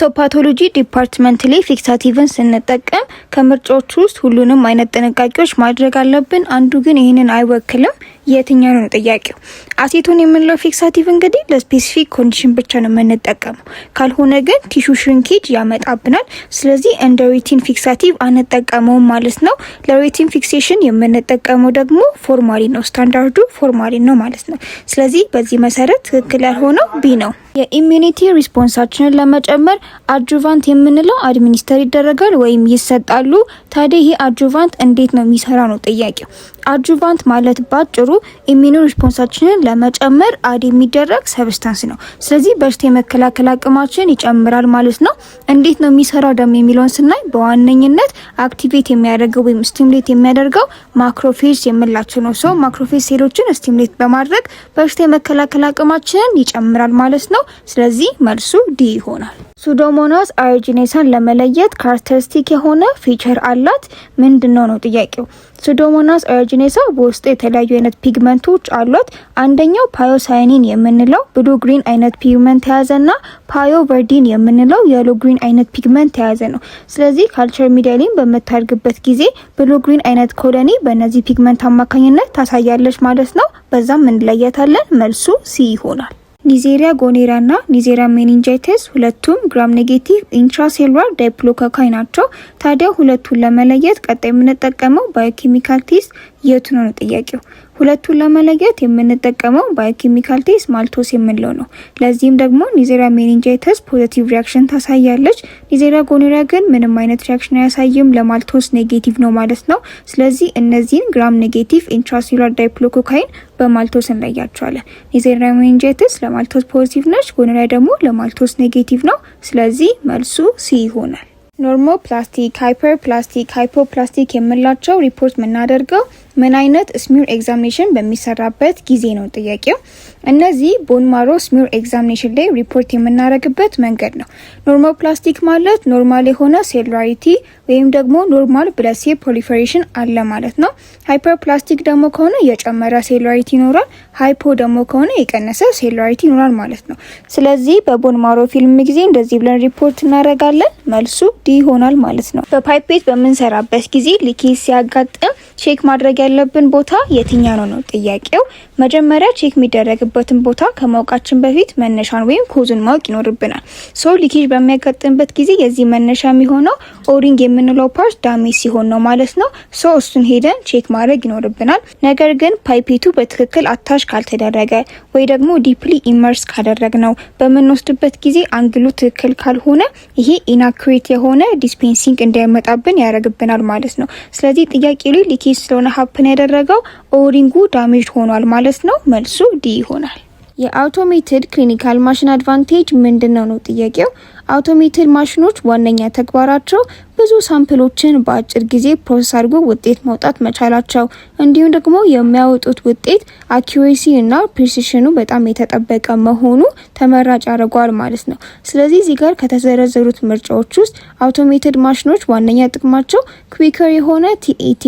ሂስቶፓቶሎጂ ዲፓርትመንት ላይ ፊክሳቲቭን ስንጠቀም ከምርጫዎች ውስጥ ሁሉንም አይነት ጥንቃቄዎች ማድረግ አለብን። አንዱ ግን ይህንን አይወክልም። የትኛው ነው ጥያቄው? አሴቶን የምንለው ፊክሳቲቭ እንግዲህ ለስፔሲፊክ ኮንዲሽን ብቻ ነው የምንጠቀመው። ካልሆነ ግን ቲሹ ሽሪንኬጅ ያመጣብናል። ስለዚህ እንደ ሩቲን ፊክሳቲቭ አንጠቀመውም ማለት ነው። ለሩቲን ፊክሴሽን የምንጠቀመው ደግሞ ፎርማሊን ነው። ስታንዳርዱ ፎርማሊን ነው ማለት ነው። ስለዚህ በዚህ መሰረት ትክክል ያልሆነው ቢ ነው። የኢሚኒቲ ሪስፖንሳችንን ለመጨመር አድጁቫንት የምንለው አድሚኒስተር ይደረጋል ወይም ይሰጣሉ። ታዲያ ይሄ አድጁቫንት እንዴት ነው የሚሰራ ነው ጥያቄው። አድጁቫንት ማለት ባጭሩ ኢሚኒ ሪስፖንሳችንን ለመጨመር አድ የሚደረግ ሰብስታንስ ነው። ስለዚህ በሽታ የመከላከል አቅማችን ይጨምራል ማለት ነው። እንዴት ነው የሚሰራው ደግሞ የሚለውን ስናይ በዋነኝነት አክቲቬት የሚያደርገው ወይም ስቲሙሌት የሚያደርገው ማክሮፌጅ የምላቸው ነው። ሰው ማክሮፌጅ ሴሎችን ስቲሙሌት በማድረግ በሽታ የመከላከል አቅማችንን ይጨምራል ማለት ነው። ስለዚህ መልሱ ዲ ይሆናል። ሱዶሞናስ አየርጂኔሳን ለመለየት ካራክተሪስቲክ የሆነ ፊቸር አላት። ምንድነው ነው ጥያቄው። ሱዶሞናስ አየርጂኔሳ በውስጡ የተለያዩ አይነት ፒግመንቶች አሏት። አንደኛው ፓዮሳያኒን የምንለው ብሉ ግሪን አይነት ፒግመንት የያዘና ፓዮቨርዲን የምንለው የሎ ግሪን አይነት ፒግመንት የያዘ ነው። ስለዚህ ካልቸር ሚዲያ ላይ በምታድግበት ጊዜ ብሉ ግሪን አይነት ኮሎኒ በእነዚህ ፒግመንት አማካኝነት ታሳያለች ማለት ነው። በዛም እንለያታለን። መልሱ ሲ ይሆናል። ኒዜሪያ ጎኔራ እና ኒዜሪያ ሜኒንጃይቲስ ሁለቱም ግራም ኔጌቲቭ ኢንትራሴሉላር ዳይፕሎኮካይ ናቸው። ታዲያ ሁለቱን ለመለየት ቀጣይ የምንጠቀመው ባዮኬሚካል ቴስት የቱ ነው ጥያቄው። ሁለቱን ለመለየት የምንጠቀመው ባዮኬሚካል ቴስት ማልቶስ የምንለው ነው። ለዚህም ደግሞ ኒዜሪያ ሜኒንጃይቲስ ፖዚቲቭ ሪያክሽን ታሳያለች። ኒዜሪያ ጎኔራ ግን ምንም አይነት ሪያክሽን አያሳይም፣ ለማልቶስ ኔጌቲቭ ነው ማለት ነው። ስለዚህ እነዚህን ግራም ኔጌቲቭ ኢንትራሴሉላር ዳይፕሎኮካይን በማልቶስ እንለያቸዋለን። ኒዜሪያ ሜኒንጃይቲስ ለማልቶስ ፖዚቲቭ ነች፣ ጎኔራ ደግሞ ለማልቶስ ኔጌቲቭ ነው። ስለዚህ መልሱ ሲ ይሆናል። ኖርሞፕላስቲክ፣ ሃይፐርፕላስቲክ፣ ሃይፖፕላስቲክ የምላቸው ሪፖርት የምናደርገው ምን አይነት ስሚር ኤግዛሚኔሽን በሚሰራበት ጊዜ ነው ጥያቄው። እነዚህ ቦን ማሮ ስሚር ኤግዛሚኔሽን ላይ ሪፖርት የምናደርግበት መንገድ ነው። ኖርሞፕላስቲክ ማለት ኖርማል የሆነ ሴሉላሪቲ ወይም ደግሞ ኖርማል ብለድ ሴል ፕሮሊፈሬሽን አለ ማለት ነው። ሃይፐርፕላስቲክ ደግሞ ከሆነ የጨመረ ሴሉላሪቲ ይኖራል። ሃይፖ ደግሞ ከሆነ የቀነሰ ሴሉላሪቲ ይኖራል ማለት ነው። ስለዚህ በቦን ማሮ ፊልም ጊዜ እንደዚህ ብለን ሪፖርት እናደርጋለን። መልሱ ዲ ይሆናል ማለት ነው። በፓይፔት በምንሰራበት ጊዜ ሊኬጅ ሲያጋጥም ቼክ ማድረግ ያለብን ቦታ የትኛው ነው ጥያቄው። መጀመሪያ ቼክ የሚደረግበትን ቦታ ከማወቃችን በፊት መነሻን ወይም ኮዙን ማወቅ ይኖርብናል። ሶ ሊኬጅ በሚያጋጥምበት ጊዜ የዚህ መነሻ የሚሆነው ኦሪንግ የምንለው ፓርት ዳሜጅ ሲሆን ነው ማለት ነው። ሶ እሱን ሄደን ቼክ ማድረግ ይኖርብናል። ነገር ግን ፓይፔቱ በትክክል አታች ካልተደረገ ወይ ደግሞ ዲፕሊ ኢመርስ ካደረግነው በምንወስድበት ጊዜ አንግሉ ትክክል ካልሆነ ይሄ ኢናኩሬት የሆነ ዲስፔንሲንግ እንዳይመጣብን ያደርግብናል ማለት ነው። ስለዚህ ጥያቄ ላይ ሊኬጅ ስለሆነ ሀፕን ያደረገው ኦሪንጉ ዳሜጅ ሆኗል ማለት ነው። መልሱ ዲ ይሆናል። የአውቶሜትድ ክሊኒካል ማሽን አድቫንቴጅ ምንድነው ነው ጥያቄው። አውቶሜትድ ማሽኖች ዋነኛ ተግባራቸው ብዙ ሳምፕሎችን በአጭር ጊዜ ፕሮሰስ አድርጎ ውጤት ማውጣት መቻላቸው፣ እንዲሁም ደግሞ የሚያወጡት ውጤት አኪዩሬሲ እና ፕሪሲሽኑ በጣም የተጠበቀ መሆኑ ተመራጭ ያደርገዋል ማለት ነው። ስለዚህ እዚህ ጋር ከተዘረዘሩት ምርጫዎች ውስጥ አውቶሜትድ ማሽኖች ዋነኛ ጥቅማቸው ኩዊከር የሆነ ቲኤቲ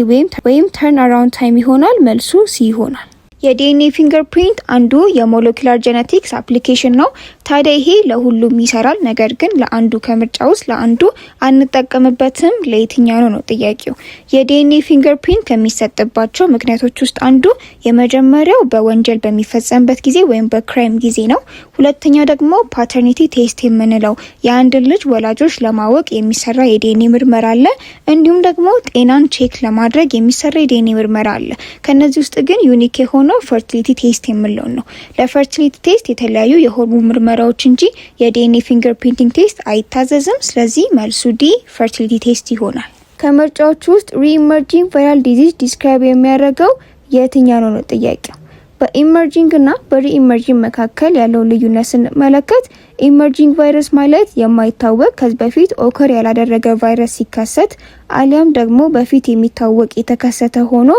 ወይም ተርን አራውንድ ታይም ይሆናል። መልሱ ሲ ይሆናል። የዲኤንኤ ፊንገርፕሪንት አንዱ የሞለኪላር ጄኔቲክስ አፕሊኬሽን ነው። ታዲያ ይሄ ለሁሉም ይሰራል። ነገር ግን ለአንዱ ከምርጫ ውስጥ ለአንዱ አንጠቀምበትም። ለየትኛው ነው ጥያቄው። የዲኤንኤ ፊንገርፕሪንት ከሚሰጥባቸው ምክንያቶች ውስጥ አንዱ የመጀመሪያው በወንጀል በሚፈጸምበት ጊዜ ወይም በክራይም ጊዜ ነው። ሁለተኛው ደግሞ ፓተርኒቲ ቴስት የምንለው የአንድን ልጅ ወላጆች ለማወቅ የሚሰራ የዲኤንኤ ምርመራ አለ። እንዲሁም ደግሞ ጤናን ቼክ ለማድረግ የሚሰራ የዲኤንኤ ምርመራ አለ። ከነዚህ ውስጥ ግን ዩኒክ የሆነ ፈርቲሊቲ ቴስት የምንለው ነው። ለፈርቲሊቲ ቴስት የተለያዩ የሆርሞን ምርመራዎች እንጂ የዲኤንኤ ፊንገርፕሪንቲንግ ቴስት አይታዘዝም። ስለዚህ መልሱ ዲ ፈርቲሊቲ ቴስት ይሆናል። ከምርጫዎች ውስጥ ሪኢመርጂንግ ቫይራል ዲዚዝ ዲስክራይብ የሚያደርገው የትኛው ነው ጥያቄው። በኢመርጂንግ እና በሪኢመርጂንግ መካከል ያለው ልዩነት ስንመለከት ኢመርጂንግ ቫይረስ ማለት የማይታወቅ ከዚህ በፊት ኦከር ያላደረገ ቫይረስ ሲከሰት አሊያም ደግሞ በፊት የሚታወቅ የተከሰተ ሆኖ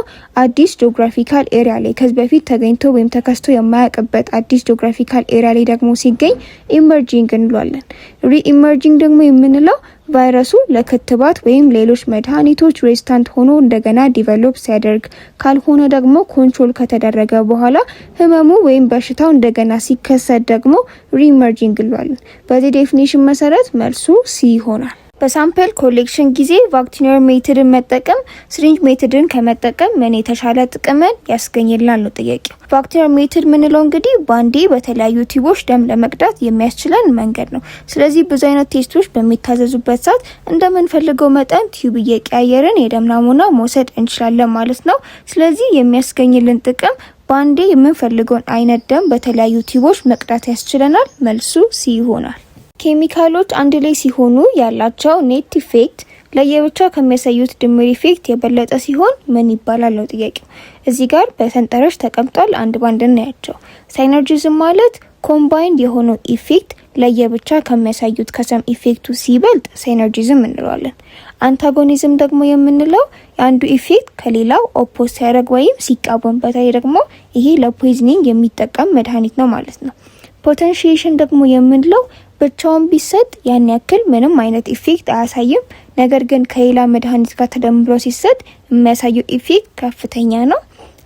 አዲስ ጂኦግራፊካል ኤሪያ ላይ ከዚህ በፊት ተገኝቶ ወይም ተከስቶ የማያውቅበት አዲስ ጂኦግራፊካል ኤሪያ ላይ ደግሞ ሲገኝ ኢመርጂንግ እንሏለን። ሪኢመርጂንግ ደግሞ የምንለው ቫይረሱ ለክትባት ወይም ሌሎች መድኃኒቶች ሬዚስታንት ሆኖ እንደገና ዲቨሎፕ ሲያደርግ፣ ካልሆነ ደግሞ ኮንትሮል ከተደረገ በኋላ ህመሙ ወይም በሽታው እንደገና ሲከሰት ደግሞ ሪኢመርጂንግ እንለዋለን። በዚህ ዴፊኒሽን መሰረት መልሱ ሲ ይሆናል። በሳምፕል ኮሌክሽን ጊዜ ቫክሲነር ሜትድን መጠቀም ስሪንጅ ሜትድን ከመጠቀም ምን የተሻለ ጥቅምን ያስገኝላል ነው ጥያቄው። ቫክሲነር ሜትድ ምንለው እንግዲህ ባንዴ በተለያዩ ቲቦች ደም ለመቅዳት የሚያስችለን መንገድ ነው። ስለዚህ ብዙ አይነት ቴስቶች በሚታዘዙበት ሰዓት እንደምንፈልገው መጠን ቲዩብ እየቀያየርን የደም ናሙና መውሰድ እንችላለን ማለት ነው። ስለዚህ የሚያስገኝልን ጥቅም ባንዴ የምንፈልገውን አይነት ደም በተለያዩ ቲቦች መቅዳት ያስችለናል። መልሱ ሲ ይሆናል። ኬሚካሎች አንድ ላይ ሲሆኑ ያላቸው ኔት ኢፌክት ለየብቻ ከሚያሳዩት ድምር ኢፌክት የበለጠ ሲሆን ምን ይባላል ነው ጥያቄው። እዚህ ጋር በሰንጠረዥ ተቀምጧል። አንድ ባንድ እናያቸው። ሳይነርጂዝም ማለት ኮምባይንድ የሆነው ኢፌክት ለየብቻ ከሚያሳዩት ከሰም ኢፌክቱ ሲበልጥ ሳይነርጂዝም እንለዋለን። አንታጎኒዝም ደግሞ የምንለው የአንዱ ኢፌክት ከሌላው ኦፖዝ ሲያደርግ ወይም ሲቃወም፣ በተለይ ደግሞ ይሄ ለፖይዝኒንግ የሚጠቀም መድኃኒት ነው ማለት ነው። ፖቴንሺዬሽን ደግሞ የምንለው ብቻውን ቢሰጥ ያን ያክል ምንም አይነት ኢፌክት አያሳይም። ነገር ግን ከሌላ መድኃኒት ጋር ተደምሮ ሲሰጥ የሚያሳየው ኢፌክት ከፍተኛ ነው።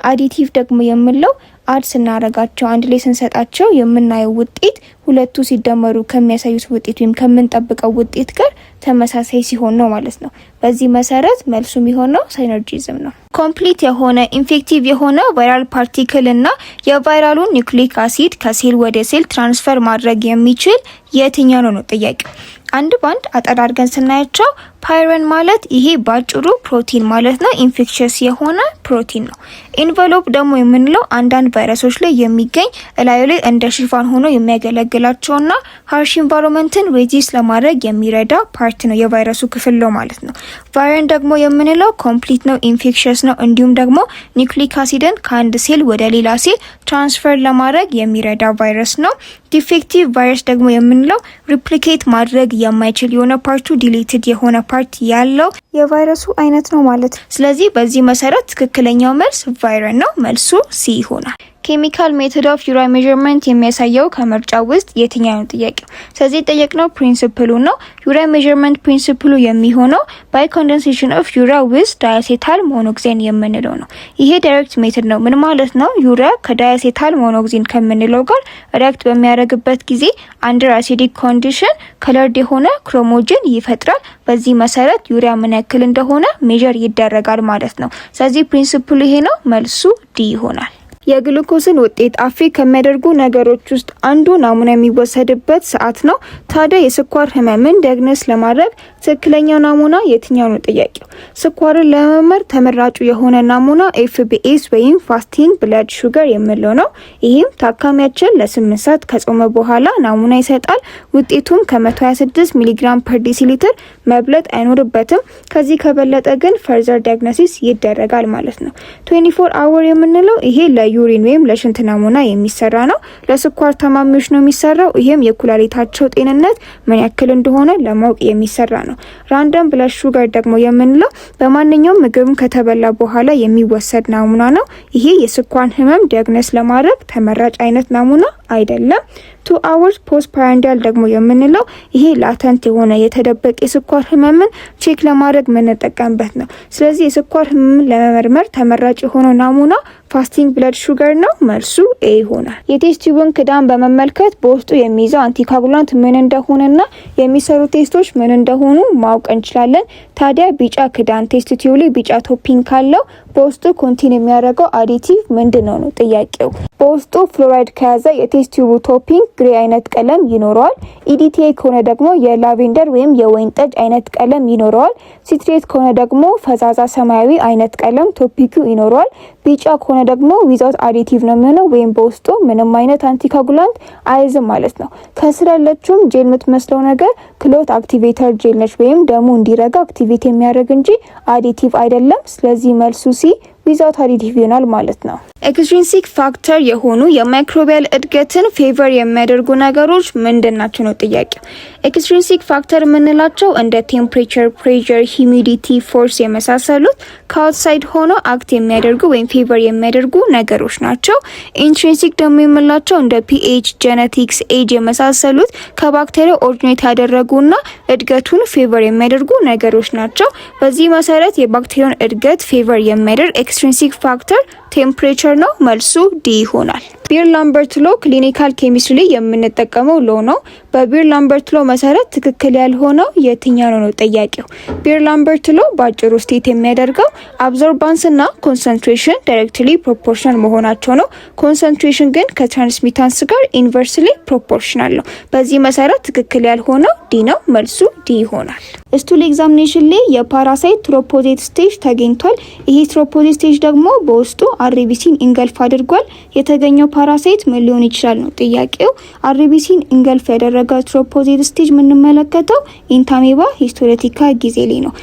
አዲቲቭ ደግሞ የምንለው አድ ስናረጋቸው አንድ ላይ ስንሰጣቸው የምናየው ውጤት ሁለቱ ሲደመሩ ከሚያሳዩት ውጤት ወይም ከምንጠብቀው ውጤት ጋር ተመሳሳይ ሲሆን ነው ማለት ነው። በዚህ መሰረት መልሱ የሚሆነው ሳይነርጂዝም ነው። ኮምፕሊት የሆነ ኢንፌክቲቭ የሆነ ቫይራል ፓርቲክል እና የቫይራሉን ኒውክሊክ አሲድ ከሴል ወደ ሴል ትራንስፈር ማድረግ የሚችል የትኛው ነው ጥያቄው። አንድ ባንድ አጠራርገን ስናያቸው ፓይረን ማለት ይሄ ባጭሩ ፕሮቲን ማለት ነው። ኢንፌክሽስ የሆነ ፕሮቲን ነው። ኢንቨሎፕ ደግሞ የምንለው አንዳንድ ቫይረሶች ላይ የሚገኝ እላዩ ላይ እንደ ሽፋን ሆኖ የሚያገለግላቸውና ሃርሽ ኢንቫይሮንመንትን ሬዚስት ለማድረግ የሚረዳ ፓርት ነው፣ የቫይረሱ ክፍል ነው ማለት ነው። ቫይረን ደግሞ የምንለው ኮምፕሊት ነው፣ ኢንፌክሽስ ነው። እንዲሁም ደግሞ ኒውክሊክ አሲድን ከአንድ ሴል ወደ ሌላ ሴል ትራንስፈር ለማድረግ የሚረዳ ቫይረስ ነው። ዲፌክቲቭ ቫይረስ ደግሞ የምንለው ሪፕሊኬት ማድረግ የማይችል የሆነ ፓርቱ ዲሊትድ የሆነ ፓርት ያለው የቫይረሱ አይነት ነው ማለት። ስለዚህ በዚህ መሰረት ትክክለኛው መልስ ቫይረን ነው። መልሱ ሲ ይሆናል። ኬሚካል ሜቶድ ኦፍ ዩሪያ ሜዠርመንት የሚያሳየው ከምርጫ ውስጥ የትኛው ነው ጥያቄው። ስለዚህ ጠየቅነው ፕሪንሲፕሉ ነው። ዩሪያ ሜዠርመንት ፕሪንሲፕሉ የሚሆነው ባይ ኮንደንሴሽን ኦፍ ዩሪያ ዊዝ ዳያሴታል ሞኖክሲን የምንለው ነው። ይሄ ዳይሬክት ሜቶድ ነው። ምን ማለት ነው? ዩሪያ ከዳያሴታል ሞኖክሲን ከምንለው ጋር ሪአክት በሚያደርግበት ጊዜ አንደር አሲዲክ ኮንዲሽን ከለርድ የሆነ ክሮሞጅን ይፈጥራል። በዚህ መሰረት ዩሪያ ምን ያክል እንደሆነ ሜዠር ይደረጋል ማለት ነው። ስለዚህ ፕሪንሲፕሉ ይሄ ነው። መልሱ ዲ ይሆናል። የግሉኮስን ውጤት አፌክት ከሚያደርጉ ነገሮች ውስጥ አንዱ ናሙና የሚወሰድበት ሰዓት ነው። ታዲያ የስኳር ህመምን ዲያግኖስ ለማድረግ ትክክለኛው ናሙና የትኛው ነው ጥያቄው። ስኳርን ለመመርመር ተመራጩ የሆነ ናሙና ኤፍቢኤስ ወይም ፋስቲንግ ብለድ ሹገር የምንለው ነው። ይህም ታካሚያችን ለ8 ሰዓት ከጾመ በኋላ ናሙና ይሰጣል። ውጤቱም ከ126 ሚሊግራም ፐር ዴሲሊትር መብለጥ አይኖርበትም። ከዚህ ከበለጠ ግን ፈርዘር ዲያግኖሲስ ይደረጋል ማለት ነው። 24 አወር የምንለው ይሄ ዩሪን ወይም ለሽንት ናሙና የሚሰራ ነው። ለስኳር ታማሚዎች ነው የሚሰራው። ይሄም የኩላሊታቸው ጤንነት ምን ያክል እንደሆነ ለማወቅ የሚሰራ ነው። ራንደም ብለድ ሹገር ደግሞ የምንለው በማንኛውም ምግብ ከተበላ በኋላ የሚወሰድ ናሙና ነው። ይሄ የስኳር ህመም ዲያግኖስ ለማድረግ ተመራጭ አይነት ናሙና አይደለም። 2 hours ፖስት ፓራንዲያል ደግሞ የምንለው ይሄ ላተንት የሆነ የተደበቀ የስኳር ህመምን ቼክ ለማድረግ የምንጠቀምበት ነው። ስለዚህ የስኳር ህመምን ለመመርመር ተመራጭ የሆነው ናሙና ፋስቲንግ ብለድ ሹገር ነው። መልሱ ኤ ይሆናል። የቴስት ቲዩብን ክዳን በመመልከት በውስጡ የሚይዘው አንቲኮአጉላንት ምን እንደሆነና የሚሰሩ ቴስቶች ምን እንደሆኑ ማወቅ እንችላለን። ታዲያ ቢጫ ክዳን ቴስት ቲዩብ ላይ ቢጫ ቶፒንግ ካለው በውስጡ ኮንቲን የሚያደርገው አዲቲቭ ምንድነው ነው ጥያቄው። በውስጡ ፍሎራይድ ከያዘ የቴስት ቲዩቡ ቶፒንግ ግሬ አይነት ቀለም ይኖረዋል። ኢዲቲኤ ከሆነ ደግሞ የላቬንደር ወይም የወይን ጠጅ አይነት ቀለም ይኖረዋል። ሲትሬት ከሆነ ደግሞ ፈዛዛ ሰማያዊ አይነት ቀለም ቶፒኩ ይኖረዋል። ቢጫ ከሆነ ደግሞ ዊዛውት አዲቲቭ ነው የሚሆነው ወይም በውስጡ ምንም አይነት አንቲኮአጉላንት አይዝም ማለት ነው። ከስር ያለችውም ጄል የምትመስለው ነገር ክሎት አክቲቬተር ጄል ነች ወይም ደሙ እንዲረጋ አክቲቬት የሚያደርግ እንጂ አዲቲቭ አይደለም። ስለዚህ መልሱ ሲ ዊዛውት አዲቲቭ ይሆናል ማለት ነው። ኤክስትሪንሲክ ፋክተር የሆኑ የማይክሮቢያል እድገትን ፌቨር የሚያደርጉ ነገሮች ምንድናቸው ነው ጥያቄው። ኤክስትሪንሲክ ፋክተር የምንላቸው እንደ ቴምፕሬቸር፣ ፕሬሸር፣ ሂዩሚዲቲ፣ ፎርስ የመሳሰሉት ከአውትሳይድ ሆነው አክት የሚያደርጉ ወይም ፌቨር የሚያደርጉ ነገሮች ናቸው። ኢንትሪንሲክ ደግሞ የምንላቸው እንደ ፒኤች፣ ጄኔቲክስ፣ ኤጅ የመሳሰሉት ከባክቴሪያ ኦሪጂኔት ያደረጉና እድገቱን ፌቨር የሚያደርጉ ነገሮች ናቸው። በዚህ መሰረት የባክቴሪያን እድገት ፌቨር የሚያደርግ ኤክስትሪንሲክ ፋክተር ቴምፕሬቸር ነው። መልሱ ዲ ይሆናል። ቢር-ላምበርት ሎ ክሊኒካል ኬሚስትሪ ላይ የምንጠቀመው ሎ ነው። በቢር-ላምበርት ሎ መሰረት ትክክል ያልሆነው የትኛው ነው ጥያቄው። ቢር-ላምበርት ሎ በአጭሩ ስቴት የሚያደርገው አብዞርባንስ እና ኮንሰንትሬሽን ዳይሬክትሊ ፕሮፖርሽናል መሆናቸው ነው። ኮንሰንትሬሽን ግን ከትራንስሚታንስ ጋር ኢንቨርስሊ ፕሮፖርሽናል ነው። በዚህ መሰረት ትክክል ያልሆነው ዲ ነው። መልሱ ዲ ይሆናል። ስቱል ኤግዛሚኔሽን ላይ የፓራሳይት ትሮፖዜት ስቴጅ ተገኝቷል። ይሄ ትሮፖዜት ስቴጅ ደግሞ በውስጡ አርቢሲን ኢንገልፍ አድርጓል። የተገኘው ፓራሳይት ምን ሊሆን ይችላል ነው ጥያቄው። አርቢሲን ኢንገልፍ ያደረገ ትሮፖዜት ስቴጅ የምንመለከተው ኢንታሜባ ሂስቶሪቲካ ጊዜ ላይ ነው።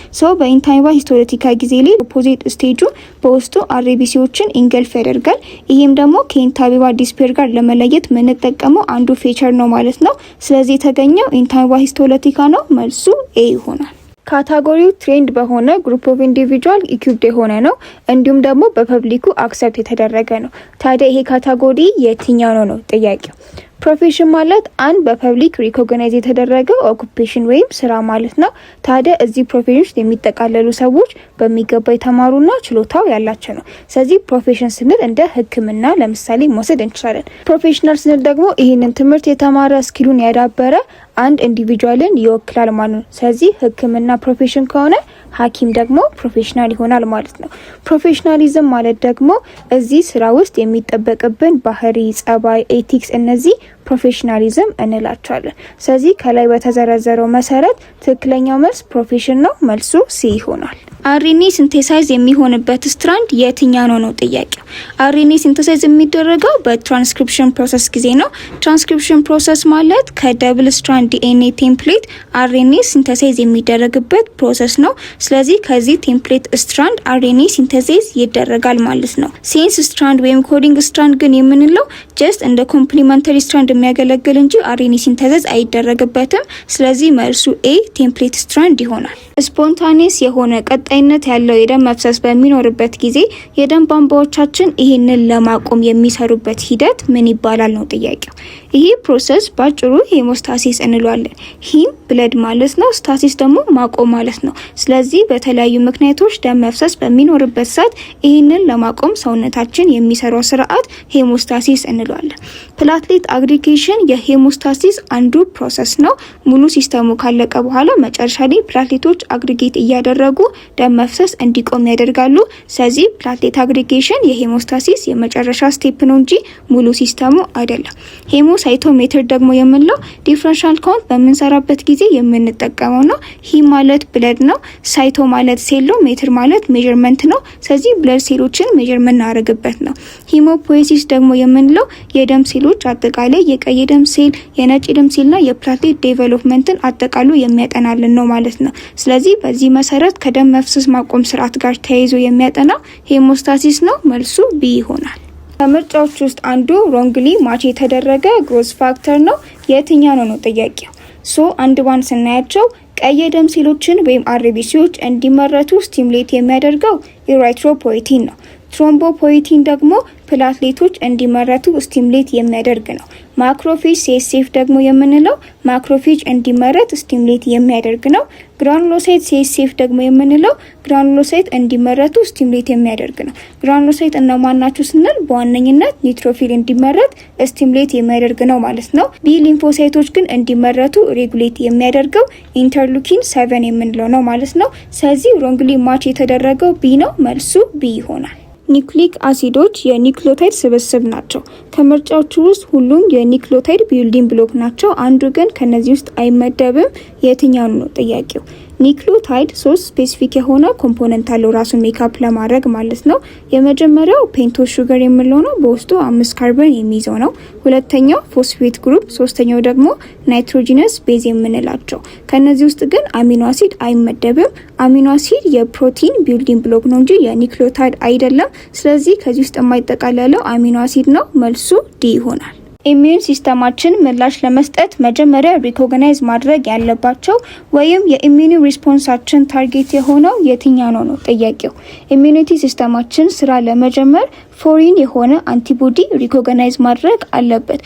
በኢንታሜባ ሂስቶሪቲካ ጊዜ ላይ ትሮፖዜት ስቴጁ በውስጡ አርቢሲዎችን ኢንገልፍ ያደርጋል። ይህም ደግሞ ከኢንታሜባ ዲስፔር ጋር ለመለየት የምንጠቀመው አንዱ ፌቸር ነው ማለት ነው። ስለዚህ የተገኘው ኢንታሜባ ሂስቶሪቲካ ነው። መልሱ ኤ ይሆናል። ካታጎሪው ትሬንድ በሆነ ግሩፕ ኦፍ ኢንዲቪጁዋል ኢኩዊፕድ የሆነ ነው። እንዲሁም ደግሞ በፐብሊኩ አክሰፕት የተደረገ ነው። ታዲያ ይሄ ካታጎሪ የትኛው ነው ጥያቄው። ፕሮፌሽን ማለት አንድ በፐብሊክ ሪኮግናይዝ የተደረገ ኦኩፔሽን ወይም ስራ ማለት ነው። ታዲያ እዚህ ፕሮፌሽን ውስጥ የሚጠቃለሉ ሰዎች በሚገባ የተማሩና ችሎታው ያላቸው ነው። ስለዚህ ፕሮፌሽን ስንል እንደ ሕክምና ለምሳሌ መውሰድ እንችላለን። ፕሮፌሽናል ስንል ደግሞ ይህንን ትምህርት የተማረ ስኪሉን ያዳበረ አንድ ኢንዲቪጁዋልን ይወክላል ማለት ነው። ስለዚህ ሕክምና ፕሮፌሽን ከሆነ ሐኪም ደግሞ ፕሮፌሽናል ይሆናል ማለት ነው። ፕሮፌሽናሊዝም ማለት ደግሞ እዚህ ስራ ውስጥ የሚጠበቅብን ባህሪ፣ ጸባይ፣ ኤቲክስ እነዚህ ፕሮፌሽናሊዝም እንላቸዋለን። ስለዚህ ከላይ በተዘረዘረው መሰረት ትክክለኛው መልስ ፕሮፌሽን ነው። መልሱ ሲ ይሆናል። አርኤንኤ ሲንቴሳይዝ የሚሆንበት ስትራንድ የትኛው ነው ጥያቄው። አርኤንኤ ሲንቴሳይዝ የሚደረገው በትራንስክሪፕሽን ፕሮሰስ ጊዜ ነው። ትራንስክሪፕሽን ፕሮሰስ ማለት ከደብል ስትራንድ ዲኤንኤ ቴምፕሌት አርኤንኤ ሲንቴሳይዝ የሚደረግበት ፕሮሰስ ነው። ስለዚህ ከዚህ ቴምፕሌት ስትራንድ አርኤንኤ ሲንቴሳይዝ ይደረጋል ማለት ነው። ሴንስ ስትራንድ ወይም ኮዲንግ ስትራንድ ግን የምንለው ጀስት እንደ ኮምፕሊመንተሪ ስትራንድ የሚያገለግል እንጂ አርኤንኤ ሲንቴሳይዝ አይደረግበትም። ስለዚህ መልሱ ኤ ቴምፕሌት ስትራንድ ይሆናል። ስፖንታኒየስ የሆነ ቀጣይነት ያለው የደም መፍሰስ በሚኖርበት ጊዜ የደም ቧንቧዎቻችን ይህንን ለማቆም የሚሰሩበት ሂደት ምን ይባላል ነው ጥያቄው። ይሄ ፕሮሰስ ባጭሩ ሄሞስታሲስ እንለዋለን። ሂም ብለድ ማለት ነው፣ ስታሲስ ደግሞ ማቆም ማለት ነው። ስለዚህ በተለያዩ ምክንያቶች ደም መፍሰስ በሚኖርበት ሰዓት ይህንን ለማቆም ሰውነታችን የሚሰራው ስርዓት ሄሞስታሲስ እንለዋለን። ፕላትሌት አግሪጌሽን የሄሞስታሲስ አንዱ ፕሮሰስ ነው። ሙሉ ሲስተሙ ካለቀ በኋላ መጨረሻ ላይ ፕላትሌቶች አግሪጌት እያደረጉ ደም መፍሰስ እንዲቆም ያደርጋሉ። ስለዚህ ፕላትሌት አግሪጌሽን የሄሞስታሲስ የመጨረሻ ስቴፕ ነው እንጂ ሙሉ ሲስተሙ አይደለም። ሄሞሳይቶሜትር ደግሞ የምንለው ዲፍረንሻል ካውንት በምንሰራበት ጊዜ የምንጠቀመው ነው። ሂም ማለት ብለድ ነው። ሳይቶ ማለት ሴል ነው። ሜትር ማለት ሜዥርመንት ነው። ስለዚህ ብለድ ሴሎችን ሜዥር የምናደርግበት ነው። ሂሞፖይሲስ ደግሞ የምንለው የደም ሴሎች አጠቃላይ የቀይ ደም ሴል፣ የነጭ ደም ሴልና የፕላትሌት ዴቨሎፕመንትን አጠቃሉ የሚያጠናልን ነው ማለት ነው። ስለዚህ በዚህ መሰረት ከደም መፍሰስ ማቆም ስርዓት ጋር ተያይዞ የሚያጠናው ሄሞስታሲስ ነው። መልሱ ቢ ይሆናል። ከምርጫዎች ውስጥ አንዱ ሮንግሊ ማች የተደረገ ግሮዝ ፋክተር ነው። የትኛው ነው ጥያቄው። አንድ ባንድ ስናያቸው ቀይ ደም ሴሎችን ወይም አርቢሲዎች እንዲመረቱ ስቲሙሌት የሚያደርገው ኢራይትሮፖይቲን ነው። ትሮምቦፖይቲን ደግሞ ፕላትሌቶች እንዲመረቱ ስቲሙሌት የሚያደርግ ነው። ማክሮፌጅ ሲኤስኤፍ ደግሞ የምንለው ማክሮፌጅ እንዲመረት ስቲሙሌት የሚያደርግ ነው። ግራኑሎሳይት ሲኤስኤፍ ደግሞ የምንለው ግራኑሎሳይት እንዲመረቱ ስቲሙሌት የሚያደርግ ነው። ግራኑሎሳይት እነማን ናቸው ስንል በዋነኝነት ኒትሮፊል እንዲመረት ስቲሙሌት የሚያደርግ ነው ማለት ነው። ቢ ሊምፎሳይቶች ግን እንዲመረቱ ሬጉሌት የሚያደርገው ኢንተርሉኪን 7 የምንለው ነው ማለት ነው። ስለዚህ ሮንግሊ ማች የተደረገው ቢ ነው። መልሱ ቢ ይሆናል። ኒውክሊክ አሲዶች የኒውክሊዮታይድ ስብስብ ናቸው። ከምርጫዎቹ ውስጥ ሁሉም የኒውክሊዮታይድ ቢልዲንግ ብሎክ ናቸው። አንዱ ግን ከነዚህ ውስጥ አይመደብም። የትኛው ነው ጥያቄው። ኒክሊዮታይድ 3 ስፔሲፊክ የሆነ ኮምፖነንት አለው ራሱን ሜካፕ ለማድረግ ማለት ነው። የመጀመሪያው ፔንቶስ ሹገር የምንለው ነው፣ በውስጡ 5 ካርበን የሚይዘው ነው። ሁለተኛው ፎስፌት ግሩፕ፣ ሶስተኛው ደግሞ ናይትሮጂነስ ቤዝ የምንላቸው። ከነዚህ ውስጥ ግን አሚኖ አሲድ አይመደብም። አሚኖ አሲድ የፕሮቲን ቢልዲንግ ብሎክ ነው እንጂ የኒክሊዮታይድ አይደለም። ስለዚህ ከዚህ ውስጥ የማይጠቃለለው አሚኖ አሲድ ነው። መልሱ ዲ ይሆናል። ኢሚዩን ሲስተማችን ምላሽ ለመስጠት መጀመሪያ ሪኮግናይዝ ማድረግ ያለባቸው ወይም የኢሚዩኒ ሪስፖንሳችን ታርጌት የሆነው የትኛው ነው ጥያቄው። ኢሚዩኒቲ ሲስተማችን ስራ ለመጀመር ፎሪን የሆነ አንቲቦዲ ሪኮግናይዝ ማድረግ አለበት።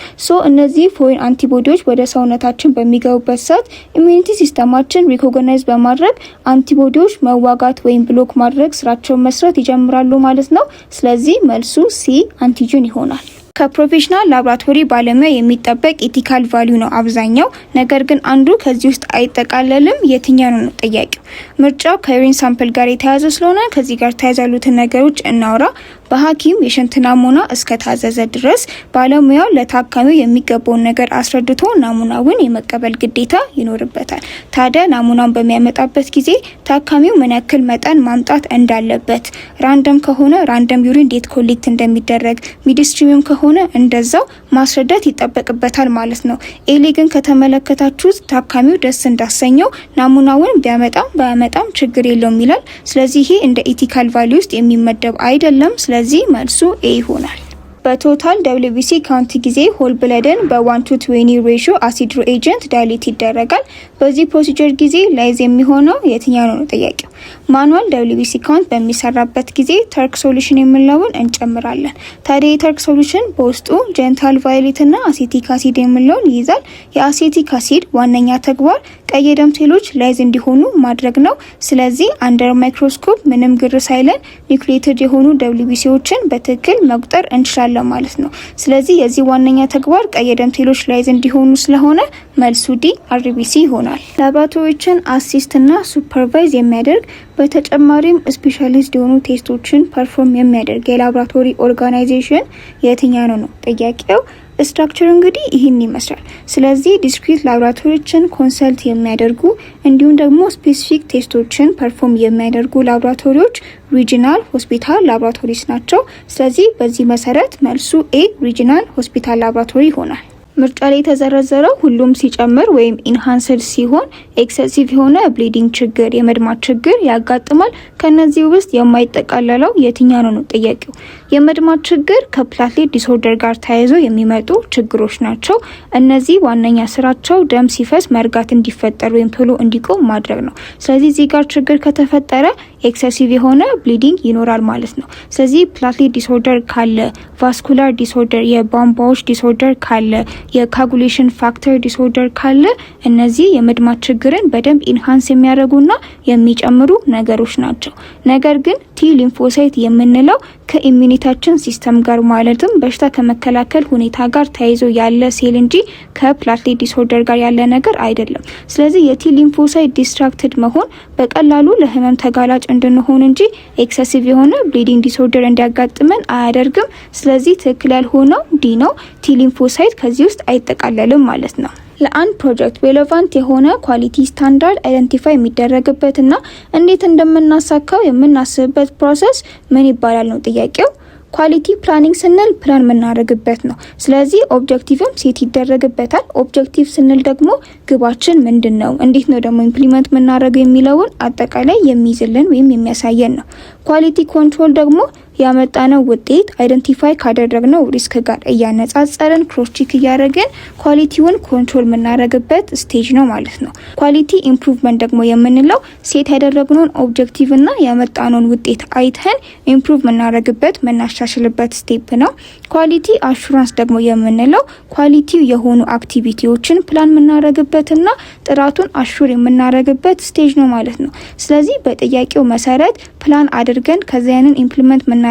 እነዚህ ፎሪን አንቲቦዲዎች ወደ ሰውነታችን በሚገቡበት ሰዓት ኢሚዩኒቲ ሲስተማችን ሪኮግናይዝ በማድረግ አንቲቦዲዎች መዋጋት ወይም ብሎክ ማድረግ ስራቸውን መስራት ይጀምራሉ ማለት ነው። ስለዚህ መልሱ ሲ አንቲጂን ይሆናል። ከፕሮፌሽናል ላቦራቶሪ ባለሙያ የሚጠበቅ ኢቲካል ቫልዩ ነው አብዛኛው። ነገር ግን አንዱ ከዚህ ውስጥ አይጠቃለልም። የትኛው ነው ጥያቄው። ምርጫው ከዩሪን ሳምፕል ጋር የተያዘ ስለሆነ ከዚህ ጋር ተያያዙትን ነገሮች እናውራ። በሐኪም የሽንት ናሙና እስከ ታዘዘ ድረስ ባለሙያው ለታካሚው የሚገባውን ነገር አስረድቶ ናሙናውን የመቀበል ግዴታ ይኖርበታል። ታዲያ ናሙናውን በሚያመጣበት ጊዜ ታካሚው ምን ያክል መጠን ማምጣት እንዳለበት፣ ራንደም ከሆነ ራንደም ዩሪን እንዴት ኮሌክት እንደሚደረግ፣ ሚድስትሪምም ከሆነ እንደዛው ማስረዳት ይጠበቅበታል ማለት ነው። ኤሊ ግን ከተመለከታችሁት ታካሚው ደስ እንዳሰኘው ናሙናውን ቢያመጣም ባያመጣም ችግር የለውም ይላል። ስለዚህ ይሄ እንደ ኢቲካል ቫልዩ ውስጥ የሚመደብ አይደለም። ስለዚህ መልሱ ኤ ይሆናል። በቶታል WBC ካውንት ጊዜ ሆል ብለድን በ1:20 ሬሽዮ አሲድ ሪኤጀንት ዳይሌት ይደረጋል። በዚህ ፕሮሲጀር ጊዜ ላይዝ የሚሆነው የትኛው ነው ጥያቄው። ማኑዋል WBC ካውንት በሚሰራበት ጊዜ ተርክ ሶሉሽን የምንለውን እንጨምራለን። ታዲያ የተርክ ሶሉሽን በውስጡ ጀንታል ቫዮሌት እና አሴቲክ አሲድ የምንለውን ይይዛል። የአሴቲክ አሲድ ዋነኛ ተግባር ቀይ ደም ሴሎች ላይዝ እንዲሆኑ ማድረግ ነው። ስለዚህ አንደር ማይክሮስኮፕ ምንም ግር ሳይለን ኒውክሊየትድ የሆኑ WBCዎችን በትክክል መቁጠር እንችላለን ማለት ነው። ስለዚህ የዚህ ዋነኛ ተግባር ቀይ ደም ሴሎች ላይዝ እንዲሆኑ ስለሆነ መልሱ ዲ RBC ይሆናል። ላቦራቶሪዎችን አሲስት እና ሱፐርቫይዝ የሚያደርግ በተጨማሪም ስፔሻሊስት የሆኑ ቴስቶችን ፐርፎርም የሚያደርግ የላቦራቶሪ ኦርጋናይዜሽን የትኛው ነው ጥያቄው። ስትራክቸር እንግዲህ ይህን ይመስላል። ስለዚህ ዲስክሪት ላቦራቶሪዎችን ኮንሰልት የሚያደርጉ እንዲሁም ደግሞ ስፔሲፊክ ቴስቶችን ፐርፎርም የሚያደርጉ ላቦራቶሪዎች ሪጂናል ሆስፒታል ላቦራቶሪስ ናቸው። ስለዚህ በዚህ መሰረት መልሱ ኤ ሪጂናል ሆስፒታል ላቦራቶሪ ይሆናል። ምርጫ ላይ የተዘረዘረው ሁሉም ሲጨምር ወይም ኢንሃንስድ ሲሆን ኤክሰሲቭ የሆነ ብሊዲንግ ችግር፣ የመድማት ችግር ያጋጥማል። ከነዚህ ውስጥ የማይጠቃለለው የትኛው ነው ጥያቄው። የመድማት ችግር ከፕላትሌት ዲስኦርደር ጋር ተያይዞ የሚመጡ ችግሮች ናቸው። እነዚህ ዋነኛ ስራቸው ደም ሲፈስ መርጋት እንዲፈጠር ወይም ቶሎ እንዲቆም ማድረግ ነው። ስለዚህ እዚህ ጋር ችግር ከተፈጠረ ኤክሰሲቭ የሆነ ብሊዲንግ ይኖራል ማለት ነው። ስለዚህ ፕላትሌት ዲስኦርደር ካለ፣ ቫስኩላር ዲስኦርደር የቧንቧዎች ዲስኦርደር ካለ፣ የካጉሌሽን ፋክተር ዲስኦርደር ካለ እነዚህ የመድማት ችግርን በደንብ ኢንሃንስ የሚያደርጉና የሚጨምሩ ነገሮች ናቸው። ነገር ግን ቲ ሊምፎሳይት የምንለው ከኢሚኒታችን ሲስተም ጋር ማለትም በሽታ ከመከላከል ሁኔታ ጋር ተያይዞ ያለ ሴል እንጂ ከፕላትሌት ዲስኦርደር ጋር ያለ ነገር አይደለም። ስለዚህ የቲ ሊምፎሳይት ዲስትራክትድ መሆን በቀላሉ ለህመም ተጋላጭ እንድንሆን እንጂ ኤክሰሲቭ የሆነ ብሊዲንግ ዲስኦርደር እንዲያጋጥመን አያደርግም። ስለዚህ ትክክል ያልሆነው ዲ ነው። ቲ ሊምፎሳይት ከዚህ ውስጥ አይጠቃለልም ማለት ነው። ለአንድ ፕሮጀክት ሬሌቫንት የሆነ ኳሊቲ ስታንዳርድ አይደንቲፋይ የሚደረግበትና እንዴት እንደምናሳካው የምናስብበት ፕሮሰስ ምን ይባላል ነው ጥያቄው። ኳሊቲ ፕላኒንግ ስንል ፕላን የምናደርግበት ነው። ስለዚህ ኦብጀክቲቭም ሴት ይደረግበታል። ኦብጀክቲቭ ስንል ደግሞ ግባችን ምንድን ነው፣ እንዴት ነው ደግሞ ኢምፕሊመንት የምናደርገው የሚለውን አጠቃላይ የሚይዝልን ወይም የሚያሳየን ነው። ኳሊቲ ኮንትሮል ደግሞ ያመጣነው ውጤት አይደንቲፋይ ካደረግነው ሪስክ ጋር እያነጻጸረን ክሮስ ቼክ እያደረግን ኳሊቲውን ኮንትሮል የምናደርግበት ስቴጅ ነው ማለት ነው። ኳሊቲ ኢምፕሩቭመንት ደግሞ የምንለው ሴት ያደረግነውን ኦብጀክቲቭ እና ያመጣነውን ውጤት አይተን ኢምፕሩቭ የምናደርግበት የምናሻሽልበት ስቴፕ ነው። ኳሊቲ አሹራንስ ደግሞ የምንለው ኳሊቲው የሆኑ አክቲቪቲዎችን ፕላን የምናደርግበትና ጥራቱን አሹር የምናደርግበት ስቴጅ ነው ማለት ነው። ስለዚህ በጥያቄው መሰረት ፕላን አድርገን ከዚያንን ኢምፕሊመንት የምናደርግበት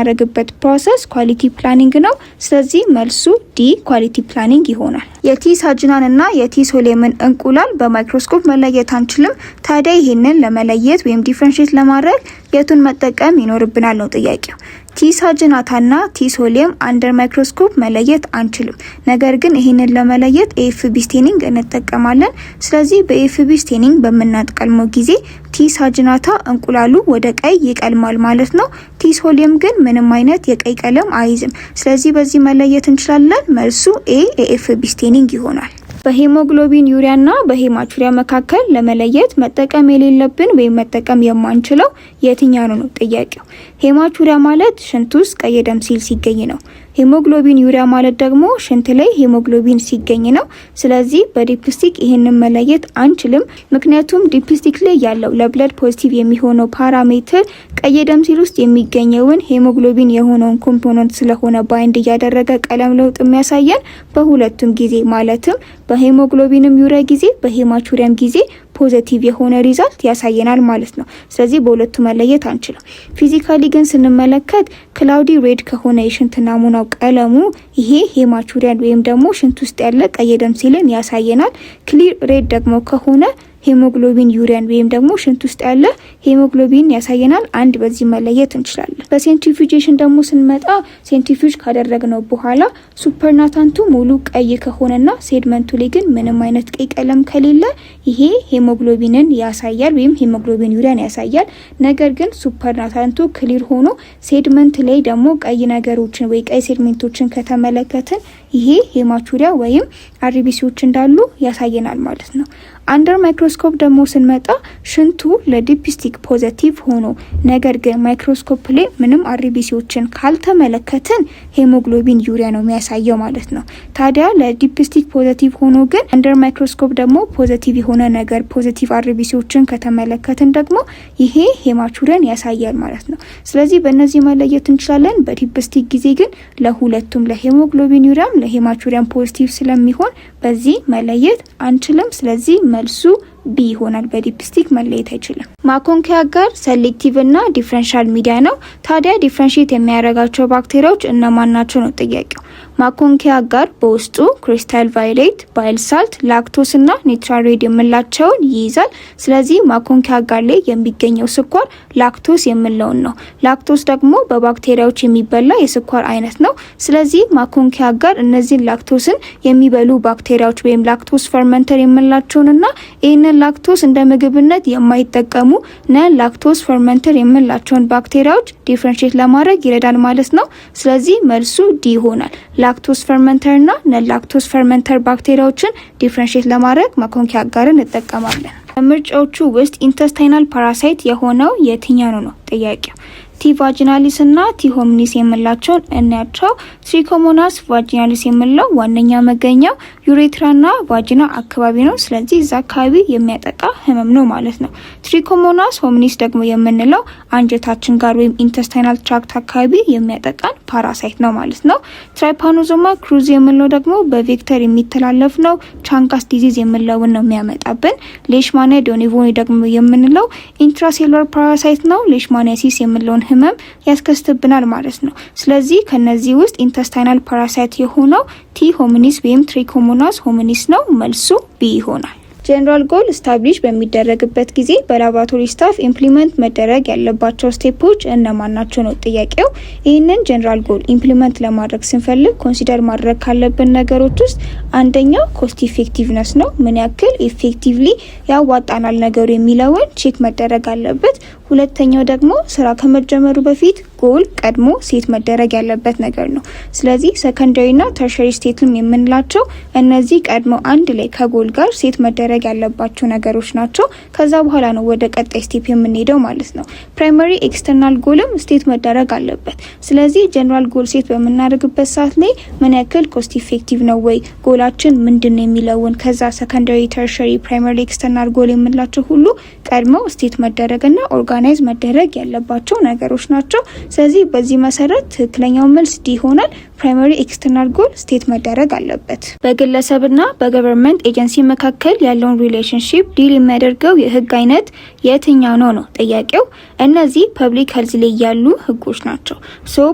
ፕሮሰስ ኳሊቲ ፕላኒንግ ነው። ስለዚህ መልሱ ዲ ኳሊቲ ፕላኒንግ ይሆናል። የቲ ሳጅናን እና የቲ ሶሌምን እንቁላል በማይክሮስኮፕ መለየት አንችልም። ታዲያ ይህንን ለመለየት ወይም ዲፍረንሺየት ለማድረግ የቱን መጠቀም ይኖርብናል ነው ጥያቄው። ቲ ሳጅናታና ቲ ሶሊየም አንደር ማይክሮስኮፕ መለየት አንችልም። ነገር ግን ይህንን ለመለየት ኤኤፍቢ ስቴኒንግ እንጠቀማለን። ስለዚህ በኤኤፍቢ ስቴኒንግ በምናጠቀልመው ጊዜ ቲ ሳጅናታ እንቁላሉ ወደ ቀይ ይቀልማል ማለት ነው። ቲ ሶሊየም ግን ምንም አይነት የቀይ ቀለም አይዝም። ስለዚህ በዚህ መለየት እንችላለን። መልሱ ኤ ኤኤፍቢ ስቴኒንግ ይሆናል። በሄሞግሎቢን ዩሪያና በሄማቹሪያ መካከል ለመለየት መጠቀም የሌለብን ወይም መጠቀም የማንችለው የትኛው ነው ጥያቄው። ሄማቹሪያ ማለት ሽንት ውስጥ ቀይ ደም ሴል ሲገኝ ነው። ሄሞግሎቢን ዩሪያ ማለት ደግሞ ሽንት ላይ ሄሞግሎቢን ሲገኝ ነው። ስለዚህ በዲፕስቲክ ይሄንን መለየት አንችልም። ምክንያቱም ዲፕስቲክ ላይ ያለው ለብለድ ፖዚቲቭ የሚሆነው ፓራሜትር ቀይ ደም ሴል ውስጥ የሚገኘውን ሄሞግሎቢን የሆነውን ኮምፖነንት ስለሆነ ባይንድ እያደረገ ቀለም ለውጥ የሚያሳየን በሁለቱም ጊዜ ማለትም በሄሞግሎቢንም ዩሪያ ጊዜ በሄማቹሪያም ጊዜ ፖዚቲቭ የሆነ ሪዛልት ያሳየናል ማለት ነው። ስለዚህ በሁለቱ መለየት አንችልም። ፊዚካሊ ግን ስንመለከት ክላውዲ ሬድ ከሆነ የሽንት ናሙናው ቀለሙ ይሄ ሄማቹሪያን ወይም ደግሞ ሽንት ውስጥ ያለ ቀይ ደም ሴልን ያሳየናል። ክሊር ሬድ ደግሞ ከሆነ ሄሞግሎቢን ዩሪያን ወይም ደግሞ ሽንት ውስጥ ያለ ሄሞግሎቢን ያሳየናል። አንድ በዚህ መለየት እንችላለን። በሴንትሪፊዩጌሽን ደግሞ ስንመጣ ሴንትሪፊዩጅ ካደረግነው በኋላ ሱፐርናታንቱ ሙሉ ቀይ ከሆነና ሴድመንቱ ላይ ግን ምንም አይነት ቀይ ቀለም ከሌለ ይሄ ሄሞግሎቢንን ያሳያል ወይም ሄሞግሎቢን ዩሪያን ያሳያል። ነገር ግን ሱፐርናታንቱ ክሊር ሆኖ ሴድመንት ላይ ደግሞ ቀይ ነገሮችን ወይ ቀይ ሴድሜንቶችን ከተመለከትን ይሄ ሄማቹሪያ ወይም አርቢሲዎች እንዳሉ ያሳየናል ማለት ነው። አንደር ማይክሮስኮፕ ደግሞ ስንመጣ ሽንቱ ለዲፕስቲክ ፖዚቲቭ ሆኖ ነገር ግን ማይክሮስኮፕ ላይ ምንም አርቢሲዎችን ካልተመለከትን ሄሞግሎቢን ዩሪያ ነው የሚያሳየው ማለት ነው። ታዲያ ለዲፕስቲክ ፖዚቲቭ ሆኖ ግን አንደር ማይክሮስኮፕ ደግሞ ፖዚቲቭ የሆነ ነገር ፖዚቲቭ አርቢሲዎችን ከተመለከትን ደግሞ ይሄ ሄማቹሪያን ያሳያል ማለት ነው። ስለዚህ በእነዚህ መለየት እንችላለን። በዲፕስቲክ ጊዜ ግን ለሁለቱም ለሄሞግሎቢን ዩሪያም ለሄማቹሪያን ፖዚቲቭ ስለሚሆን በዚህ መለየት አንችልም። ስለዚህ መልሱ ቢ ይሆናል። በዲፕስቲክ መለየት አይችልም። ማኮንኪያ ጋር ሴሌክቲቭ እና ዲፍረንሻል ሚዲያ ነው። ታዲያ ዲፍረንሺየት የሚያደርጋቸው ባክቴሪያዎች እነማን ናቸው ነው ጥያቄው። ማኮንኪያ ጋር በውስጡ ክሪስታል ቫዮሌት፣ ባይል ሳልት፣ ላክቶስ እና ኒትራሬድ የምላቸውን ይይዛል። ስለዚህ ማኮንኪያ ጋር ላይ የሚገኘው ስኳር ላክቶስ የምለውን ነው። ላክቶስ ደግሞ በባክቴሪያዎች የሚበላ የስኳር አይነት ነው። ስለዚህ ማኮንኪያ ጋር እነዚህን ላክቶስን የሚበሉ ባክቴሪያዎች ወይም ላክቶስ ፈርመንተር የምላቸውንና ይህንን ላክቶስ እንደ ምግብነት የማይጠቀሙ ነን ላክቶስ ፈርመንተር የምላቸውን ባክቴሪያዎች ዲፍረንሺየት ለማድረግ ይረዳል ማለት ነው። ስለዚህ መልሱ ዲ ይሆናል። ላክቶስ ፈርመንተር እና ነን ላክቶስ ፈርመንተር ባክቴሪያዎችን ዲፍረንሺየት ለማድረግ ማኮንኪያ ጋርን እንጠቀማለን። ከምርጫዎቹ ውስጥ ኢንተስታይናል ፓራሳይት የሆነው የትኛው ነው ጥያቄው። ቲ ቫጂናሊስ እና ቲ ሆሚኒስ የምላቸውን እናያቸው። ትሪኮሞናስ ቫጂናሊስ የምለው ዋነኛ መገኛው ዩሬትራና ቫጂና አካባቢ ነው። ስለዚህ እዛ አካባቢ የሚያጠቃ ህመም ነው ማለት ነው። ትሪኮሞናስ ሆሚኒስ ደግሞ የምንለው አንጀታችን ጋር ወይም ኢንተስታይናል ትራክት አካባቢ የሚያጠቃን ፓራሳይት ነው ማለት ነው። ትራይፓኖዞማ ክሩዚ የምንለው ደግሞ በቬክተር የሚተላለፍ ነው። ቻንካስ ዲዚዝ የምለውን ነው የሚያመጣብን። ሌሽማኒያ ዶኒቮኒ ደግሞ የምንለው ኢንትራሴሉላር ፓራሳይት ነው። ሌሽማኒያሲስ የምለውን ህመም ያስከስትብናል ማለት ነው። ስለዚህ ከነዚህ ውስጥ ኢንተስታይናል ፓራሳይት የሆነው ቲ ሆሚኒስ ወይም ትሪኮሞናስ ሆሚኒስ ነው። መልሱ ቢ ይሆናል። ጀነራል ጎል ስታብሊሽ በሚደረግበት ጊዜ በላቦራቶሪ ስታፍ ኢምፕሊመንት መደረግ ያለባቸው ስቴፖች እነማን ናቸው ነው ጥያቄው። ይህንን ጀነራል ጎል ኢምፕሊመንት ለማድረግ ስንፈልግ ኮንሲደር ማድረግ ካለብን ነገሮች ውስጥ አንደኛው ኮስት ኢፌክቲቭነስ ነው። ምን ያክል ኢፌክቲቭሊ ያዋጣናል ነገሩ የሚለውን ቼክ መደረግ አለበት። ሁለተኛው ደግሞ ስራ ከመጀመሩ በፊት ጎል ቀድሞ ሴት መደረግ ያለበት ነገር ነው። ስለዚህ ሰከንዳሪና ተርሸሪ ስቴትም የምንላቸው እነዚህ ቀድሞ አንድ ላይ ከጎል ጋር ሴት መደረግ ያለባቸው ነገሮች ናቸው። ከዛ በኋላ ነው ወደ ቀጣይ ስቴፕ የምንሄደው ማለት ነው። ፕራይመሪ ኤክስተርናል ጎልም ስቴት መደረግ አለበት። ስለዚህ ጀነራል ጎል ሴት በምናደርግበት ሰዓት ላይ ምን ያክል ኮስት ኢፌክቲቭ ነው ወይ ጎላችን ምንድን ነው የሚለውን ከዛ ሰከንዳሪ፣ ተርሸሪ፣ ፕራይመሪ ኤክስተርናል ጎል የምንላቸው ሁሉ ቀድሞ ስቴት መደረግና ኦርጋናይዝ መደረግ ያለባቸው ነገሮች ናቸው። ስለዚህ በዚህ መሰረት ትክክለኛው መልስ ዲ ይሆናል። ፕራይመሪ ኤክስተርናል ጎል ስቴት መደረግ አለበት። በግለሰብና በገቨርንመንት ኤጀንሲ መካከል ያለውን ሪሌሽንሺፕ ዲል የሚያደርገው የህግ አይነት የትኛው ነው ጥያቄው። እነዚህ ፐብሊክ ሄልዝ ላይ ያሉ ህጎች ናቸው።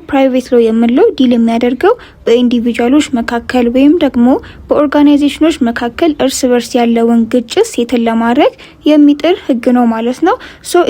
ፕራይቬት ሎ የምንለው ዲል የሚያደርገው በኢንዲቪጁዋሎች መካከል ወይም ደግሞ በኦርጋናይዜሽኖች መካከል እርስ በርስ ያለውን ግጭት ሴትል ለማድረግ የሚጥር ህግ ነው ማለት ነው።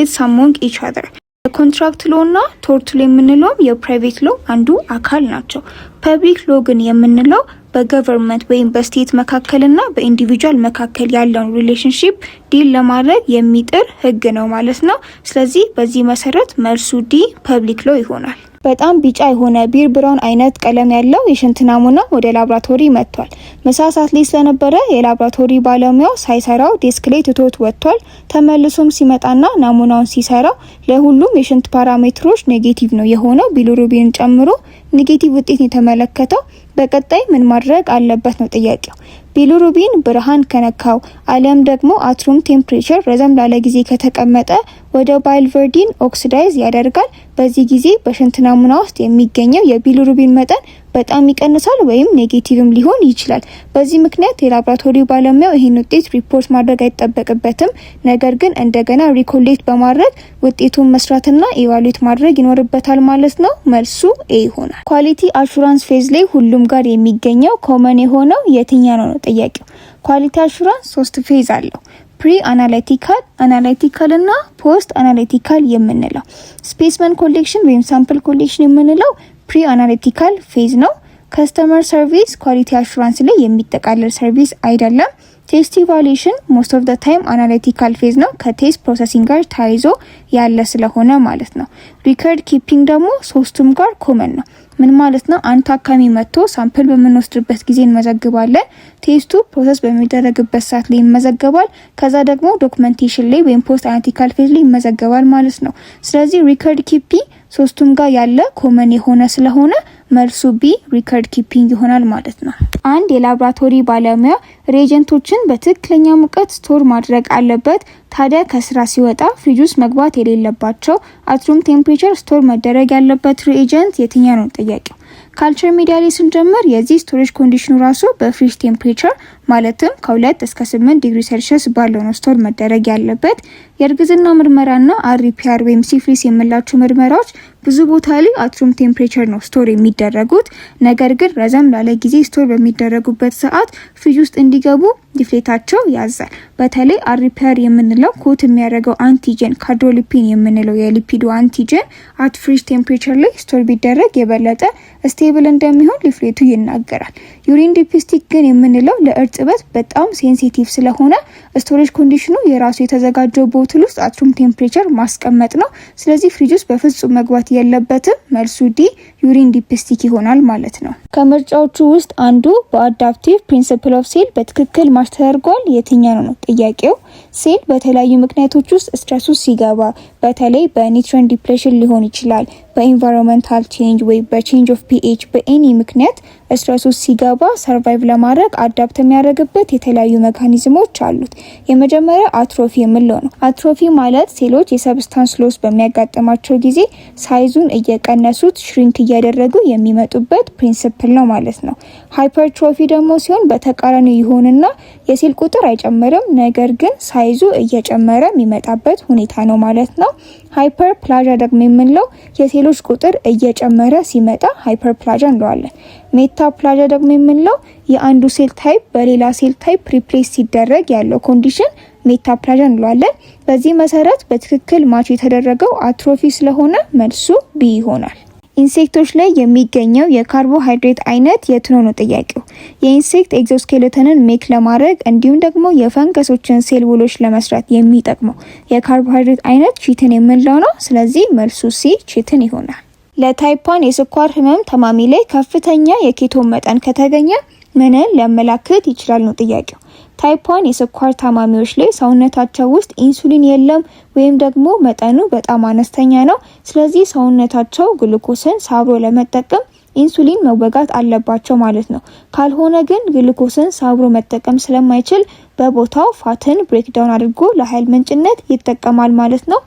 ኢትስ አሞንግ ኢች አዘር። ኮንትራክት ሎ እና ቶርት ሎ የምንለው የፕራይቬት ሎ አንዱ አካል ናቸው። ፐብሊክ ሎ ግን የምንለው በገቨርንመንት ወይም በስቴት መካከልና በኢንዲቪጁዋል መካከል ያለውን ሪሌሽንሺፕ ዲል ለማድረግ የሚጥር ህግ ነው ማለት ነው። ስለዚህ በዚህ መሰረት መልሱ ዲ ፐብሊክ ሎ ይሆናል። በጣም ቢጫ የሆነ ቢር ብራውን አይነት ቀለም ያለው የሽንት ናሙና ወደ ላብራቶሪ መጥቷል። ምሳ ሰዓት ላይ ስለነበረ የላብራቶሪ ባለሙያው ሳይሰራው ዴስክ ላይ ትቶት ወጥቷል። ተመልሶም ሲመጣና ናሙናውን ሲሰራው ለሁሉም የሽንት ፓራሜትሮች ኔጌቲቭ ነው የሆነው፣ ቢሊሩቢንን ጨምሮ ኔጌቲቭ ውጤት የተመለከተው። በቀጣይ ምን ማድረግ አለበት ነው ጥያቄው። ቢሊሩቢን ብርሃን ከነካው አለም ደግሞ አትሩም ቴምፕሬቸር ረዘም ላለ ጊዜ ከተቀመጠ ወደ ባይልቨርዲን ኦክሲዳይዝ ያደርጋል። በዚህ ጊዜ በሽንት ናሙና ውስጥ የሚገኘው የቢሊሩቢን መጠን በጣም ይቀንሳል ወይም ኔጌቲቭም ሊሆን ይችላል። በዚህ ምክንያት የላብራቶሪ ባለሙያው ይህን ውጤት ሪፖርት ማድረግ አይጠበቅበትም። ነገር ግን እንደገና ሪኮሌክት በማድረግ ውጤቱን መስራትና ኢቫሉዌት ማድረግ ይኖርበታል ማለት ነው። መልሱ ኤ ይሆናል። ኳሊቲ አሹራንስ ፌዝ ላይ ሁሉም ጋር የሚገኘው ኮመን የሆነው የትኛው ነው ጥያቄው። ኳሊቲ አሹራንስ 3 ፌዝ አለው። ፕሪ አናሊቲካል፣ አናሊቲካል እና ፖስት አናሊቲካል የምንለው። ስፔስመን ኮሌክሽን ወይም ሳምፕል ኮሌክሽን የምንለው ፕሪ አናሊቲካል ፌዝ ነው። ከስተመር ሰርቪስ ኳሊቲ አሹራንስ ላይ የሚጠቃለል ሰርቪስ አይደለም። ቴስት ኢቫሉዌሽን ሞስት ኦፍ ዘ ታይም አናሊቲካል ፌዝ ነው፣ ከቴስት ፕሮሰሲንግ ጋር ተያይዞ ያለ ስለሆነ ማለት ነው። ሪከርድ ኪፒንግ ደግሞ ሶስቱም ጋር ኮመን ነው። ምን ማለት ነው? አንድ ታካሚ መጥቶ ሳምፕል በምንወስድበት ጊዜ እንመዘግባለን። ቴስቱ ፕሮሰስ በሚደረግበት ሰዓት ላይ ይመዘገባል። ከዛ ደግሞ ዶክመንቴሽን ላይ ወይም ፖስት አናሊቲካል ፌዝ ላይ ይመዘገባል ማለት ነው። ስለዚህ ሪከርድ ኪፒንግ ሶስቱም ጋር ያለ ኮመን የሆነ ስለሆነ መልሱ ቢ ሪከርድ ኪፒንግ ይሆናል ማለት ነው። አንድ የላብራቶሪ ባለሙያ ሬጀንቶችን በትክክለኛ ሙቀት ስቶር ማድረግ አለበት። ታዲያ ከስራ ሲወጣ ፍሪጅ ውስጥ መግባት የሌለባቸው አትሩም ቴምፕሬቸር ስቶር መደረግ ያለበት ሪኤጀንት የትኛው ነው ጥያቄው። ካልቸር ሚዲያ ላይ ስንጀምር የዚህ ስቶሬጅ ኮንዲሽኑ ራሱ በፍሪጅ ቴምፕሬቸር ማለትም ከ2 እስከ 8 ዲግሪ ሴልሺየስ ባለው ነው ስቶር መደረግ ያለበት። የእርግዝና ምርመራና አርፒአር ወይም ሲፍሊስ የምላቸው ምርመራዎች ብዙ ቦታ ላይ አትሩም ቴምፕሬቸር ነው ስቶር የሚደረጉት። ነገር ግን ረዘም ላለ ጊዜ ስቶር በሚደረጉበት ሰዓት ፍሪጅ ውስጥ እንዲገቡ ዲፍሌታቸው ያዛል። በተለይ አርፒአር የምንለው ኮት የሚያደርገው አንቲጀን ካርዶሊፒን የምንለው የሊፒዱ አንቲጀን አት ፍሪጅ ቴምፕሬቸር ላይ ስቶር ቢደረግ የበለጠ ስቴብል እንደሚሆን ሊፍሌቱ ይናገራል። ዩሪን ዲፕስቲክ ግን የምንለው ለእርጥበት በጣም ሴንሲቲቭ ስለሆነ ስቶሬጅ ኮንዲሽኑ የራሱ የተዘጋጀው ቦትል ውስጥ አትሩም ቴምፕሬቸር ማስቀመጥ ነው። ስለዚህ ፍሪጅ ውስጥ በፍጹም መግባት የለበትም። መልሱ ዲ ዩሪን ዲፕስቲክ ይሆናል ማለት ነው። ከምርጫዎቹ ውስጥ አንዱ በአዳፕቲቭ ፕሪንሲፕል ኦፍ ሴል በትክክል ማች ተደርጓል። የትኛው ነው ጥያቄው። ሴል በተለያዩ ምክንያቶች ውስጥ ስትረስ ውስጥ ሲገባ በተለይ በኒውትሪየንት ዲፕሌሽን ሊሆን ይችላል፣ በኢንቫይሮንመንታል ቼንጅ ወይ በቼንጅ ኦፍ ፒኤች በኤኒ ምክንያት ስትረስ ውስጥ ሲገባ ሰርቫይቭ ለማድረግ አዳፕት የሚያደርግበት የተለያዩ ሜካኒዝሞች አሉት። የመጀመሪያ አትሮፊ የምንለው ነው። አትሮፊ ማለት ሴሎች የሰብስታንስ ሎስ በሚያጋጥማቸው ጊዜ ሳይዙን እየቀነሱት ሽሪንክ እያደረጉ የሚመጡበት ፕሪንሲፕል ነው ማለት ነው። ሃይፐርትሮፊ ደግሞ ሲሆን በተቃራኒ ይሆንና የሴል ቁጥር አይጨምርም፣ ነገር ግን ሳይዙ እየጨመረ የሚመጣበት ሁኔታ ነው ማለት ነው። ሃይፐር ፕላዣ ደግሞ የምንለው የሴሎች ቁጥር እየጨመረ ሲመጣ ሃይፐር ፕላዣ እንለዋለን። ሜታ ፕላዣ ደግሞ የምንለው የአንዱ ሴል ታይፕ በሌላ ሴል ታይፕ ሪፕሌስ ሲደረግ ያለው ኮንዲሽን ሜታ ፕላዣ እንለዋለን። በዚህ መሰረት በትክክል ማች የተደረገው አትሮፊ ስለሆነ መልሱ ቢ ይሆናል። ኢንሴክቶች ላይ የሚገኘው የካርቦሃይድሬት አይነት የትኖ ነው ጥያቄው። የኢንሴክት ኤግዞስኬሌተንን ሜክ ለማድረግ እንዲሁም ደግሞ የፈንገሶችን ሴል ውሎች ለመስራት የሚጠቅመው የካርቦሃይድሬት አይነት ቺትን የምንለው ነው። ስለዚህ መልሱ ሲ ቺትን ይሆናል። ለታይፕ 1 የስኳር ህመም ታማሚ ላይ ከፍተኛ የኬቶን መጠን ከተገኘ ምንን ሊያመላክት ይችላል ነው ጥያቄው። ታይፕ 1 የስኳር ታማሚዎች ላይ ሰውነታቸው ውስጥ ኢንሱሊን የለም ወይም ደግሞ መጠኑ በጣም አነስተኛ ነው። ስለዚህ ሰውነታቸው ግሉኮስን ሳብሮ ለመጠቀም ኢንሱሊን መወጋት አለባቸው ማለት ነው። ካልሆነ ግን ግሉኮስን ሳብሮ መጠቀም ስለማይችል በቦታው ፋትን ብሬክዳውን አድርጎ ለኃይል ምንጭነት ይጠቀማል ማለት ነው።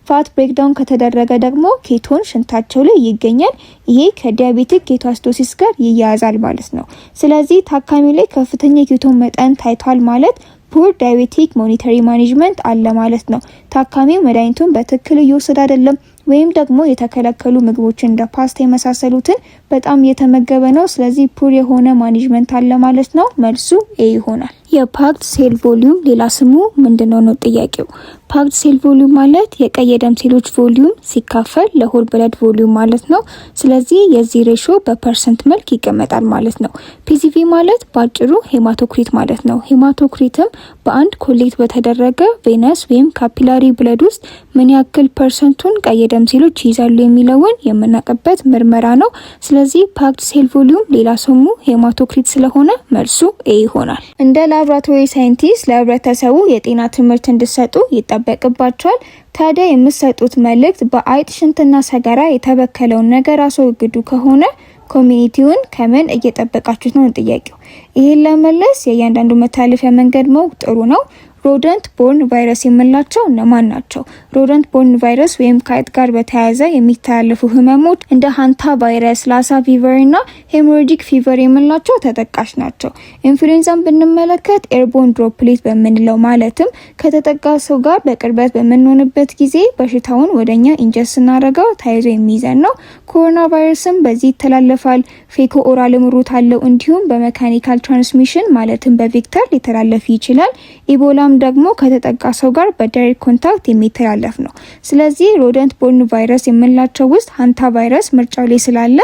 ፋት ብሬክዳውን ከተደረገ ደግሞ ኬቶን ሽንታቸው ላይ ይገኛል። ይሄ ከዲያቤቲክ ኬቶአሲዶሲስ ጋር ይያያዛል ማለት ነው። ስለዚህ ታካሚው ላይ ከፍተኛ የኬቶን መጠን ታይቷል ማለት ፑር ዳያቤቲክ ሞኒተሪ ማኔጅመንት አለ ማለት ነው። ታካሚው መድኃኒቱን በትክክል እየወሰደ አይደለም ወይም ደግሞ የተከለከሉ ምግቦችን እንደ ፓስታ የመሳሰሉትን በጣም እየተመገበ ነው። ስለዚህ ፑር የሆነ ማኔጅመንት አለ ማለት ነው። መልሱ ኤ ይሆናል። የፓክድ ሴል ቮሊዩም ሌላ ስሙ ምንድነው ነው ጥያቄው። ፓክድ ሴል ቮሊዩም ማለት የቀይ የደም ሴሎች ቮሊዩም ሲካፈል ለሆል ብለድ ቮሊዩም ማለት ነው። ስለዚህ የዚህ ሬሾ በፐርሰንት መልክ ይቀመጣል ማለት ነው። ፒሲቪ ማለት ባጭሩ ሄማቶክሪት ማለት ነው። ሄማቶክሪትም በአንድ ኮሌክት በተደረገ ቬነስ ወይም ካፒላሪ ብለድ ውስጥ ምን ያክል ፐርሰንቱን ቀይ የደም ሴሎች ይይዛሉ የሚለውን የምናውቅበት ምርመራ ነው። ስለዚህ ፓክድ ሴል ቮሊዩም ሌላ ስሙ ሄማቶክሪት ስለሆነ መልሱ ኤ ይሆናል። እንደ ላብራቶሪ ሳይንቲስት ለህብረተሰቡ የጤና ትምህርት እንዲሰጡ ይጠበቅባቸዋል። ታዲያ የምትሰጡት መልእክት በአይጥ ሽንትና ሰገራ የተበከለውን ነገር አስወግዱ ከሆነ ኮሚኒቲውን ከምን እየጠበቃችሁት ነው ጥያቄው። ይሄን ለመለስ የእያንዳንዱ መታለፊያ መንገድ ማወቅ ጥሩ ነው። ሮደንት ቦርን ቫይረስ የምንላቸው እነማን ናቸው? ሮደንት ቦርን ቫይረስ ወይም ከአይጥ ጋር በተያያዘ የሚተላለፉ ህመሞች እንደ ሃንታ ቫይረስ፣ ላሳ ፊቨር እና ሄሞራጂክ ፊቨር የምንላቸው ተጠቃሽ ናቸው። ኢንፍሉዌንዛን ብንመለከት ኤርቦን ድሮፕሌት በምንለው ማለትም ከተጠቃ ሰው ጋር በቅርበት በምንሆንበት ጊዜ በሽታውን ወደኛ ኢንጀስት ስናደርገው ተያይዞ የሚይዘን ነው። ኮሮና ቫይረስም በዚህ ይተላለፋል። ፌኮ ኦራል ሩት አለው። እንዲሁም በሜካኒካል ትራንስሚሽን ማለትም በቬክተር ሊተላለፍ ይችላል። ኢቦላም ደግሞ ከተጠቃ ሰው ጋር በዳይሬክት ኮንታክት የሚተላለፍ ነው። ስለዚህ ሮደንት ቦርን ቫይረስ የምንላቸው ውስጥ ሃንታ ቫይረስ ምርጫው ላይ ስላለ